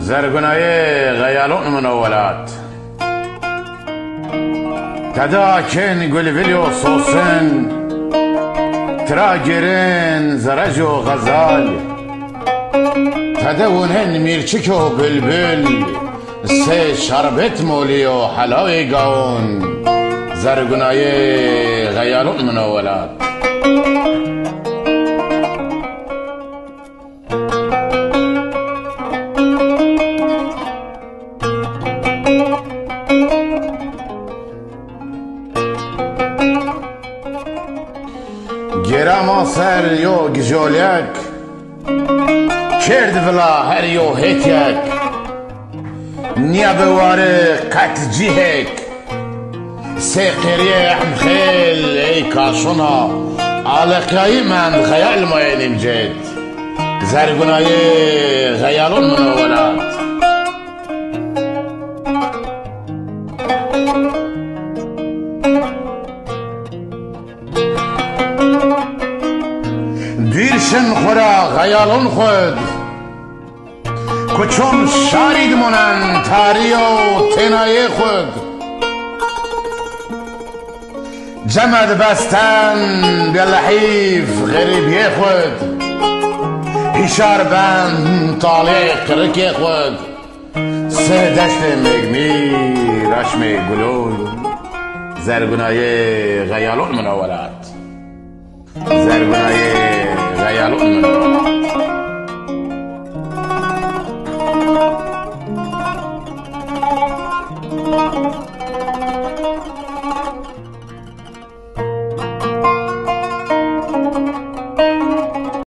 زرقناي غيالون منولات تدا كين قول فيديو صوصن تراجرين زرجو غزال تدونهن ميرچكو بلبل سه شربت موليو حلاوي قاون زرقناي غيالون منولات گرما سر یو گجولیک کرد ولا هر یو هیتیک نیا بواره قط جیهک سه قریه هم خیل ای کاشونا علاقایی من خیال ماینیم جد زرگونای خیالون منولات دیرشن خورا غیالون خود کچون شارید منن تاری و تنای خود جمد بستن بلحیف غریبی خود هشار بند طالع قرکی خود سه دشت مگمی رشم گلول زرگونای غیالون منولات زرگونای غیالون منولات